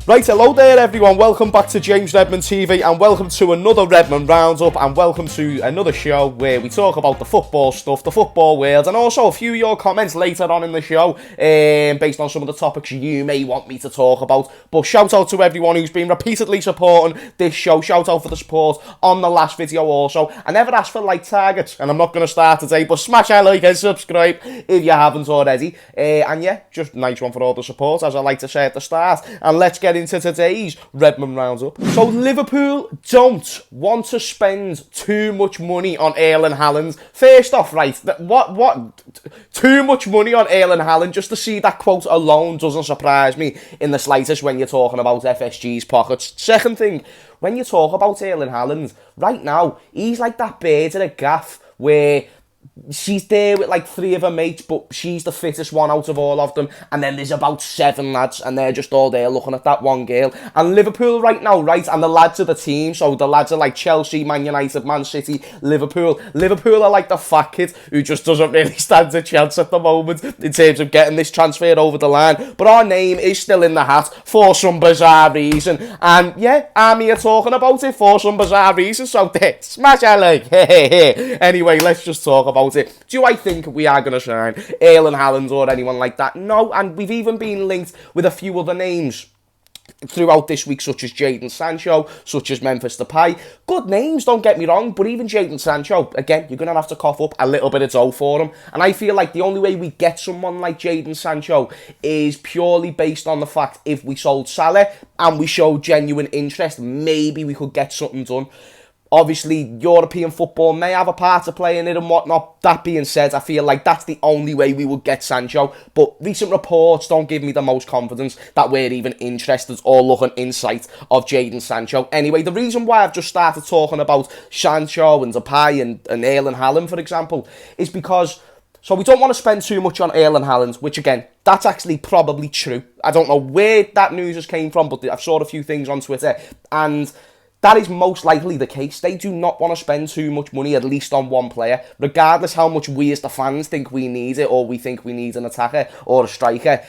Right, hello there everyone, welcome back to James Redmond TV and welcome to another Redmond Roundup and welcome to another show where we talk about the football stuff, the football world, and also a few of your comments later on in the show based on some of the topics you may want me to talk about. But shout out to everyone who's been repeatedly supporting this show, shout out for the support on the last video also. I never asked for like targets and I'm not going to start today, but smash that like and subscribe if you haven't already. And yeah, just nice one for all the support as I like to say at the start. And let's get into today's Redmond Roundup. So Liverpool don't want to spend too much money on Haaland. First off, right, what too much money on Haaland, just to see that quote alone doesn't surprise me in the slightest when you're talking about FSG's pockets. Second thing, when you talk about Haaland, right now, he's like that bird in a gaff where she's there with like three of her mates, but she's the fittest one out of all of them, and then there's about 7 lads and they're just all there looking at that one girl. And Liverpool right now, right, and the lads are the team, so the lads are like Chelsea, Man United, Man City, Liverpool are like the fat kid who just doesn't really stand a chance at the moment in terms of getting this transfer over the line, but our name is still in the hat for some bizarre reason, and yeah, I'm here talking about it for some bizarre reason, so smash that like. Anyway, let's just talk about it. Do I think we are going to sign Haaland or anyone like that? No, and we've even been linked with a few other names throughout this week, such as Jadon Sancho, such as Memphis Depay. Good names, don't get me wrong, but even Jadon Sancho, again, you're going to have to cough up a little bit of dough for him. And I feel like the only way we get someone like Jadon Sancho is purely based on the fact if we sold Salah and we showed genuine interest, maybe we could get something done. Obviously, European football may have a part to play in it and whatnot. That being said, I feel like that's the only way we would get Sancho. But recent reports don't give me the most confidence that we're even interested or looking in sight of Jadon Sancho. Anyway, the reason why I've just started talking about Sancho and Depay and Haaland, for example, is because so we don't want to spend too much on Haaland, which again, that's actually probably true. I don't know where that news has came from, but I've saw a few things on Twitter and that is most likely the case. They do not want to spend too much money, at least on one player, regardless how much we as the fans think we need it, or we think we need an attacker or a striker.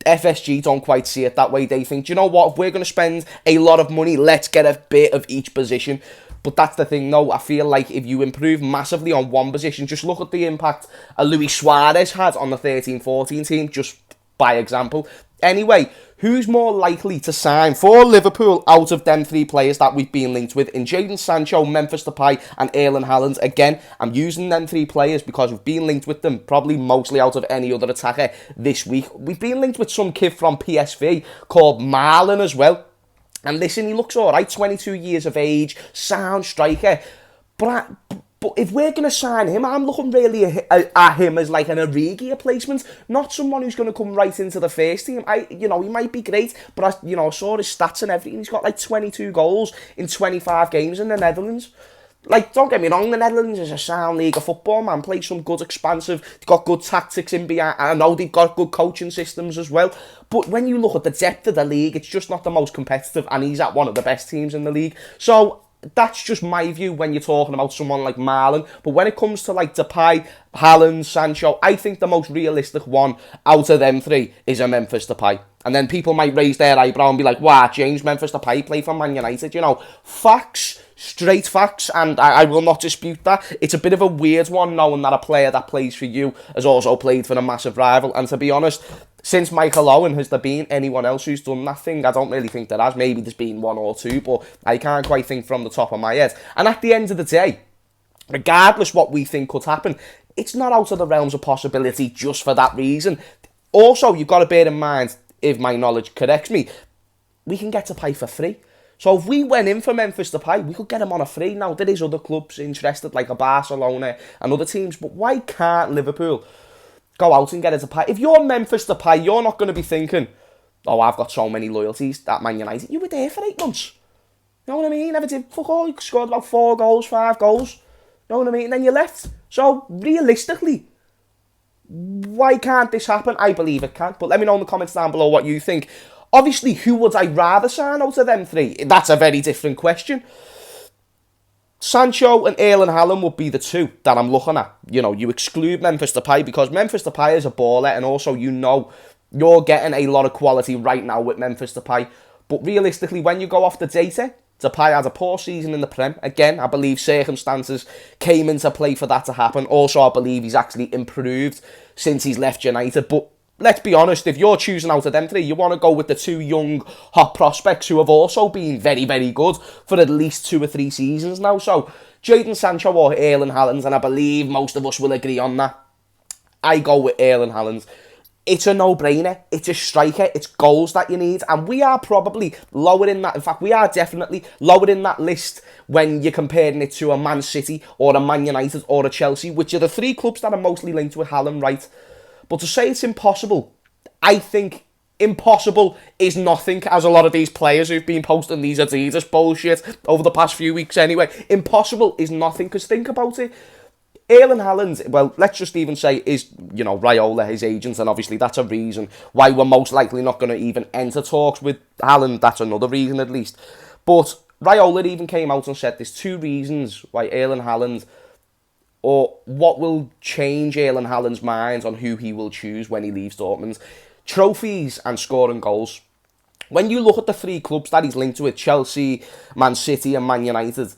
FSG don't quite see it that way. They think, do you know what, if we're going to spend a lot of money, let's get a bit of each position. But that's the thing, though. I feel like if you improve massively on one position, just look at the impact Luis Suarez had on the 13-14 team, just by example. Anyway, who's more likely to sign for Liverpool out of them 3 players that we've been linked with in Jadon Sancho, Memphis Depay and Haaland? Again, I'm using them 3 players because we've been linked with them probably mostly out of any other attacker this week. We've been linked with some kid from PSV called Malen as well. And listen, he looks alright, 22 years of age, sound striker. But if we're going to sign him, I'm looking really at him as like an Origi replacement, not someone who's going to come right into the first team. He might be great, but I saw his stats and everything. He's got like 22 goals in 25 games in the Netherlands. Like, don't get me wrong, the Netherlands is a sound league of football, man. Plays some good, expansive, they've got good tactics in behind. I know they've got good coaching systems as well. But when you look at the depth of the league, it's just not the most competitive, and he's at one of the best teams in the league. So that's just my view when you're talking about someone like Malen. But when it comes to like Depay, Haaland, Sancho, I think the most realistic one out of them 3 is a Memphis Depay. And then people might raise their eyebrow and be like, wow, James, Memphis Depay play for Man United. You know, facts, straight facts, and I will not dispute that. It's a bit of a weird one knowing that a player that plays for you has also played for a massive rival. And to be honest, since Michael Owen, has there been anyone else who's done that thing? I don't really think there has. Maybe there's been 1 or 2, but I can't quite think from the top of my head. And at the end of the day, regardless what we think could happen, it's not out of the realms of possibility just for that reason. Also, you've got to bear in mind, if my knowledge corrects me, we can get Depay for free. So if we went in for Memphis Depay, we could get him on a free. Now, there is other clubs interested, like a Barcelona and other teams, but why can't Liverpool go out and get a Depay? If you're Memphis Depay, you're not going to be thinking, oh, I've got so many loyalties at Man United. You were there for 8 months. You know what I mean? Never did fuck all. You scored about 4 goals, 5 goals. You know what I mean? And then you left. So, realistically, why can't this happen? I believe it can. But let me know in the comments down below what you think. Obviously, who would I rather sign out of them 3? That's a very different question. Sancho and Haaland would be the 2 that I'm looking at. You know, you exclude Memphis Depay because Memphis Depay is a baller, and also you know you're getting a lot of quality right now with Memphis Depay. But realistically, when you go off the data, Depay had a poor season in the Prem. Again, I believe circumstances came into play for that to happen. Also, I believe he's actually improved since he's left United. But let's be honest, if you're choosing out of them three, you want to go with the two young, hot prospects who have also been very, very good for at least 2 or 3 seasons now. So, Jadon Sancho or Erling Haaland, and I believe most of us will agree on that. I go with Erling Haaland. It's a no-brainer. It's a striker. It's goals that you need. And we are probably lower in that. In fact, we are definitely lower in that list when you're comparing it to a Man City or a Man United or a Chelsea, which are the 3 clubs that are mostly linked with Haaland, right? But to say it's impossible, I think impossible is nothing, as a lot of these players who've been posting these Adidas bullshit over the past few weeks anyway. Impossible is nothing, because think about it. Erling Haaland, well, let's just even say is, Raiola, his agent, and obviously that's a reason why we're most likely not going to even enter talks with Haaland. That's another reason at least. But Raiola even came out and said there's 2 reasons why Erling Haaland, or what will change Erling Haaland's mind on who he will choose when he leaves Dortmund. Trophies and scoring goals. When you look at the 3 clubs that he's linked with, Chelsea, Man City and Man United,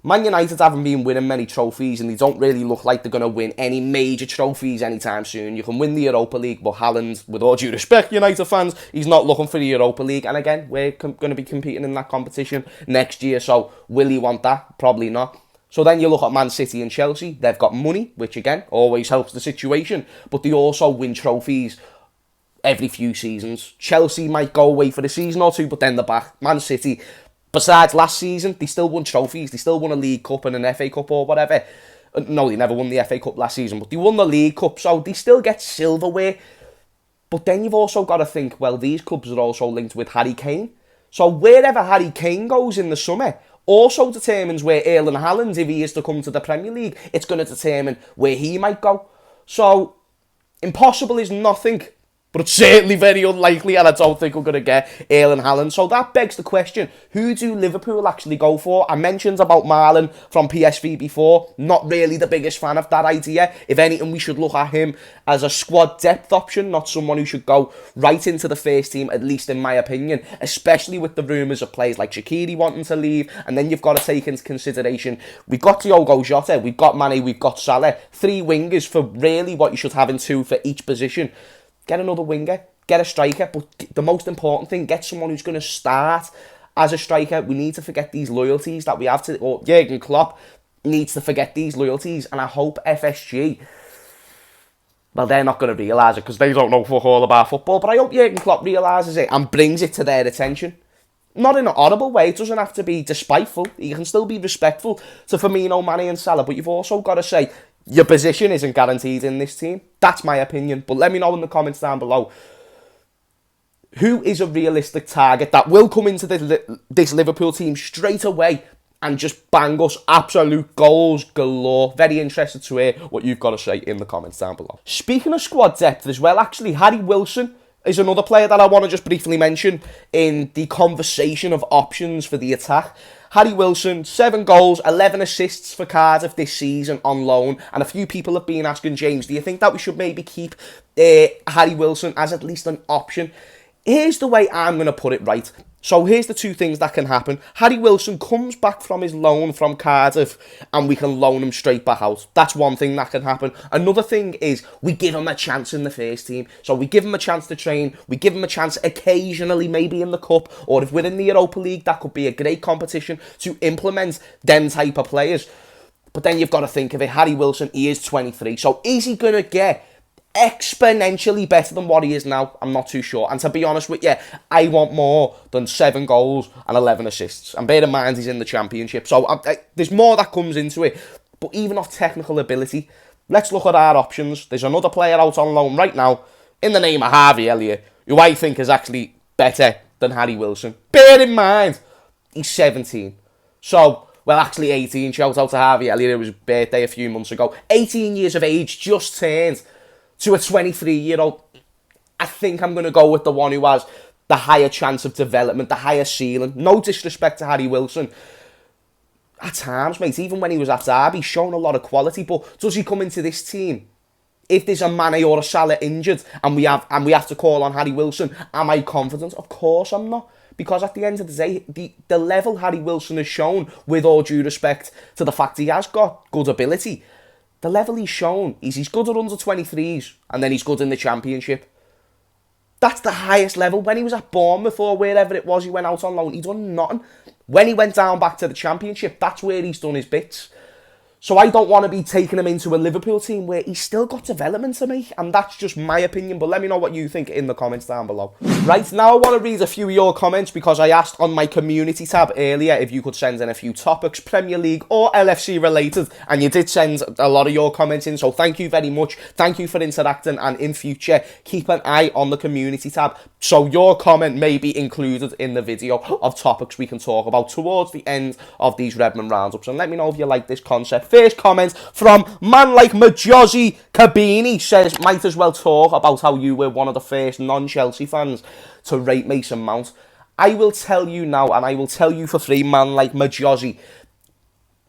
Man United haven't been winning many trophies, and they don't really look like they're going to win any major trophies anytime soon. You can win the Europa League, but Haaland, with all due respect, United fans, he's not looking for the Europa League. And again, we're going to be competing in that competition next year, so will he want that? Probably not. So then you look at Man City and Chelsea. They've got money, which again, always helps the situation, but they also win trophies every few seasons. Chelsea might go away for a season or 2, but then they're back. Man City, besides last season, they still won trophies. They still won a League Cup and an FA Cup or whatever. No, they never won the FA Cup last season, but they won the League Cup, so they still get silverware. But then you've also got to think, well, these clubs are also linked with Harry Kane. So wherever Harry Kane goes in the summer also determines where Erling Haaland, if he is to come to the Premier League, it's going to determine where he might go. So impossible is nothing, but it's certainly very unlikely, and I don't think we're going to get Erling Haaland. So that begs the question, who do Liverpool actually go for? I mentioned about Malen from PSV before. Not really the biggest fan of that idea. If anything, we should look at him as a squad depth option, not someone who should go right into the first team, at least in my opinion, especially with the rumours of players like Shaqiri wanting to leave. And then you've got to take into consideration, we've got Diogo Jota, we've got Mane, we've got Salah. 3 wingers for really what you should have in 2 for each position. Get another winger, get a striker, but the most important thing, get someone who's going to start as a striker. We need to forget these loyalties that we have to, or Jurgen Klopp needs to forget these loyalties, and I hope FSG, well, they're not going to realise it because they don't know fuck all about football, but I hope Jurgen Klopp realises it and brings it to their attention. Not in an horrible way, it doesn't have to be despiteful, you can still be respectful to Firmino, Mane and Salah, but you've also got to say, your position isn't guaranteed in this team. That's my opinion. But let me know in the comments down below. Who is a realistic target that will come into this Liverpool team straight away and just bang us absolute goals galore? Very interested to hear what you've got to say in the comments down below. Speaking of squad depth as well, actually, Harry Wilson is another player that I want to just briefly mention in the conversation of options for the attack. Harry Wilson, 7 goals, 11 assists for Cardiff this season on loan. And a few people have been asking, James, do you think that we should maybe keep Harry Wilson as at least an option? Here's the way I'm going to put it, right? So here's the 2 things that can happen. Harry Wilson comes back from his loan from Cardiff and we can loan him straight back out. That's one thing that can happen. Another thing is we give him a chance in the first team. So we give him a chance to train. We give him a chance occasionally, maybe in the Cup. Or if we're in the Europa League, that could be a great competition to implement them type of players. But then you've got to think of it. Harry Wilson, he is 23. So is he going to get exponentially better than what he is now? I'm not too sure. And to be honest with you, I want more than 7 goals and 11 assists. And bear in mind, he's in the Championship. So there's more that comes into it. But even off technical ability, let's look at our options. There's another player out on loan right now in the name of Harvey Elliott, who I think is actually better than Harry Wilson. Bear in mind, he's 17. So, well, actually 18. Shout out to Harvey Elliott. It was his birthday a few months ago. 18 years of age, just turned to a 23-year-old. I think I'm going to go with the one who has the higher chance of development, the higher ceiling. No disrespect to Harry Wilson. At times, mate, even when he was at Derby, he's shown a lot of quality, but does he come into this team? If there's a Mane or a Salah injured and we have to call on Harry Wilson, am I confident? Of course I'm not. because at the end of the day, the level Harry Wilson has shown, with all due respect to the fact he has got good ability, the level he's shown is he's good at under-23s and then he's good in the Championship. That's the highest level. When he was at Bournemouth or wherever it was he went out on loan, he done nothing. When he went down back to the Championship, that's where he's done his bits. So I don't want to be taking him into a Liverpool team where he's still got development to make. And that's just my opinion. But let me know what you think in the comments down below. Right, now I want to read a few of your comments because I asked on my community tab earlier if you could send in a few topics, Premier League or LFC related. And you did send a lot of your comments in. So thank you very much. Thank you for interacting. And in future, keep an eye on the community tab. So your comment may be included in the video of topics we can talk about towards the end of these Redmond roundups. And let me know if you like this concept. First comment from man like Majosi Kabini says, might as well talk about how you were one of the first non-Chelsea fans to rate Mason Mount. I will tell you now, and I will tell you for free, man like Majosi,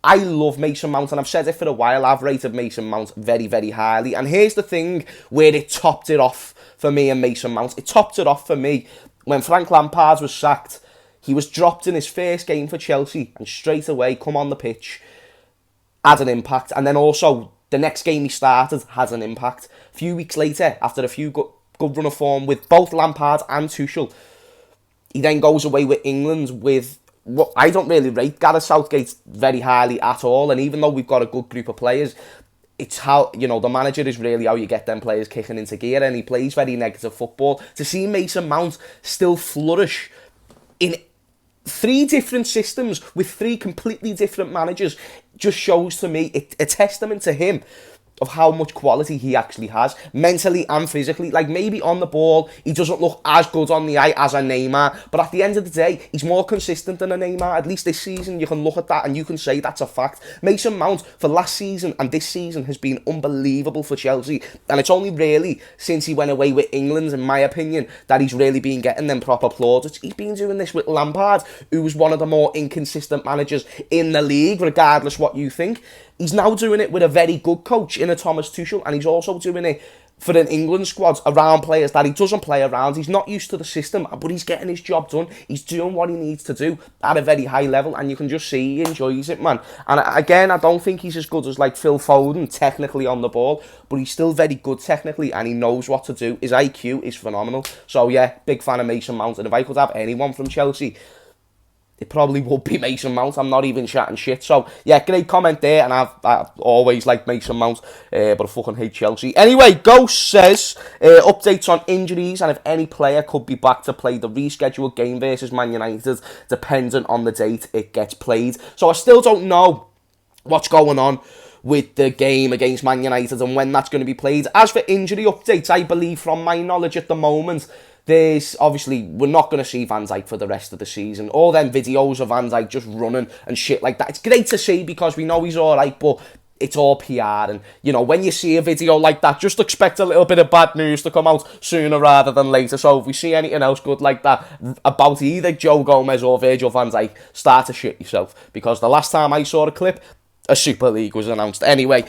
I love Mason Mount, and I've said it for a while. I've rated Mason Mount very, very highly. And here's the thing where it topped it off for me and Mason Mount. It topped it off for me when Frank Lampard was sacked. He was dropped in his first game for Chelsea, and straight away, come on the pitch, had an impact. And then also, the next game he started has an impact. A few weeks later, after a few good run of form with both Lampard and Tuchel, he then goes away with England with what I don't really rate Gareth Southgate very highly at all. And even though we've got a good group of players, it's how, you know, the manager is really how you get them players kicking into gear, and he plays very negative football. To see Mason Mount still flourish in 3 different systems with 3 completely different managers just shows to me a testament to him of how much quality he actually has, mentally and physically. Like, maybe on the ball, he doesn't look as good on the eye as a Neymar, but at the end of the day, he's more consistent than a Neymar. At least this season, you can look at that and you can say that's a fact. Mason Mount, for last season and this season, has been unbelievable for Chelsea, and it's only really since he went away with England, in my opinion, that he's really been getting them proper plaudits. He's been doing this with Lampard, who was one of the more inconsistent managers in the league, regardless what you think. He's now doing it with a very good coach in a Thomas Tuchel, and he's also doing it for an England squad around players that he doesn't play around. He's not used to the system, but he's getting his job done. He's doing what he needs to do at a very high level, and you can just see he enjoys it, man. And again, I don't think he's as good as like Phil Foden technically on the ball, but he's still very good technically, and he knows what to do. His IQ is phenomenal. So yeah, big fan of Mason Mount, and if I could have anyone from Chelsea, it probably would be Mason Mount. I'm not even chatting shit. So, yeah, great comment there. And I've always liked Mason Mount, but I fucking hate Chelsea. Anyway, Ghost says, updates on injuries and if any player could be back to play the rescheduled game versus Man United, dependent on the date it gets played. So, I still don't know what's going on with the game against Man United and when that's going to be played. As for injury updates, I believe from my knowledge at the moment, there's obviously, we're not going to see Van Dijk for the rest of the season. All them videos of Van Dijk just running and shit like that, it's great to see because we know he's alright, but it's all PR. And, you know, when you see a video like that, just expect a little bit of bad news to come out sooner rather than later. So if we see anything else good like that about either Joe Gomez or Virgil van Dijk, start to shit yourself. Because the last time I saw a clip, a Super League was announced. Anyway,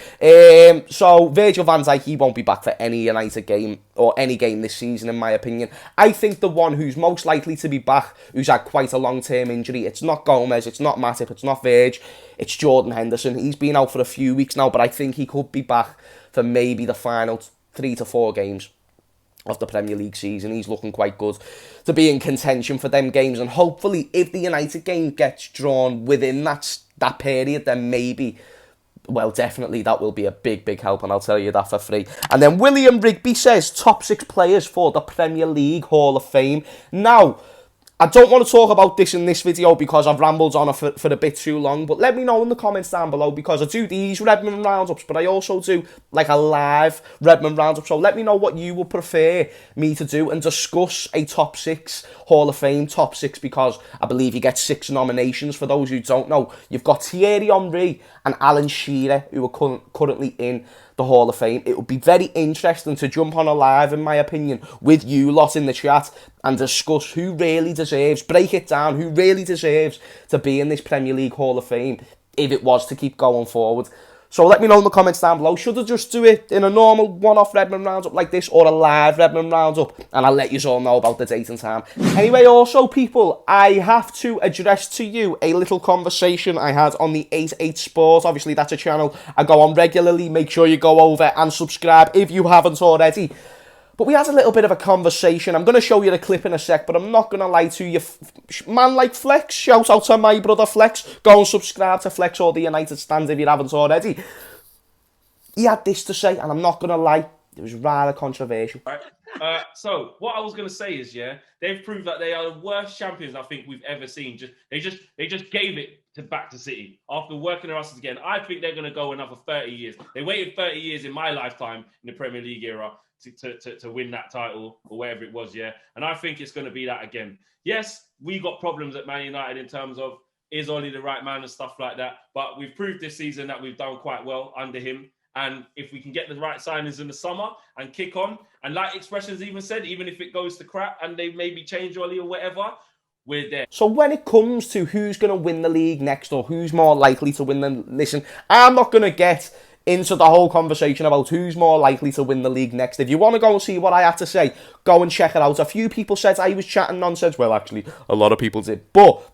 so Virgil van Dijk, he won't be back for any United game or any game this season, in my opinion. I think the one who's most likely to be back, who's had quite a long-term injury, it's not Gomez, it's not Matip, it's not Virg, it's Jordan Henderson. He's been out for a few weeks now, but I think he could be back for maybe the final 3 to 4 games of the Premier League season. He's looking quite good to be in contention for them games, and hopefully if the United game gets drawn within that period, then maybe, well, definitely that will be a big help, and I'll tell you that for free. And then William Rigby says top 6 players for the Premier League Hall of Fame. Now, I don't want to talk about this in this video because I've rambled on for a bit too long, but let me know in the comments down below, because I do these Redmond roundups, but I also do like a live Redmond roundup, so let me know what you would prefer me to do and discuss a top 6 Hall of Fame, top 6, because I believe you get 6 nominations. For those who don't know, you've got Thierry Henry and Alan Shearer, who are currently in the Hall of Fame. It would be very interesting to jump on a live, in my opinion, with you lot in the chat and discuss who really deserves, break it down, who really deserves to be in this Premier League Hall of Fame if it was to keep going forward. So let me know in the comments down below. Should I just do it in a normal one-off Redmond roundup like this, or a live Redmond roundup? And I'll let you all know about the date and time. Anyway, also, people, I have to address to you a little conversation I had on the 88 Sport. Obviously, that's a channel I go on regularly. Make sure you go over and subscribe if you haven't already. But we had a little bit of a conversation. I'm going to show you the clip in a sec, but I'm not going to lie to you. Man like Flex, shout out to my brother Flex. Go and subscribe to Flex or the United Stands if you haven't already. He had this to say, and I'm not going to lie, it was rather controversial. Right. So what I was going to say is, yeah, they've proved that they are the worst champions I think we've ever seen. They just gave it back to City after working their asses again. I think they're going to go another 30 years. They waited 30 years in my lifetime in the Premier League era to win that title or whatever it was, yeah. And I think it's going to be that again. Yes, we got problems at Man United in terms of is Ollie the right man and stuff like that. But we've proved this season that we've done quite well under him. And if we can get the right signings in the summer and kick on, and like Expressions even said, even if it goes to crap and they maybe change Ollie or whatever, we're there. So when it comes to who's going to win the league next or who's more likely to win the... Listen, I'm not going to get into the whole conversation about who's more likely to win the league next. If you want to go and see what I had to say, go and check it out. A few people said I was chatting nonsense. Well, actually, a lot of people did. But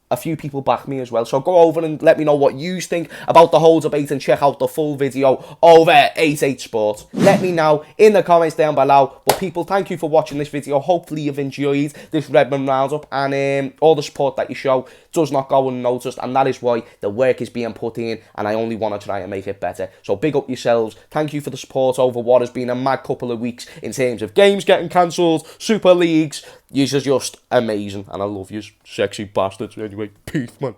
a few people back me as well. So go over and let me know what you think about the whole debate and check out the full video over at 88 Sport. Let me know in the comments down below. But people, thank you for watching this video. Hopefully you've enjoyed this Redmond roundup, and all the support that you show does not go unnoticed, and that is why the work is being put in, and I only want to try and make it better. So big up yourselves. Thank you for the support over what has been a mad couple of weeks in terms of games getting cancelled, Super Leagues. You're just amazing, and I love you, sexy bastards. Anyway, peace, man.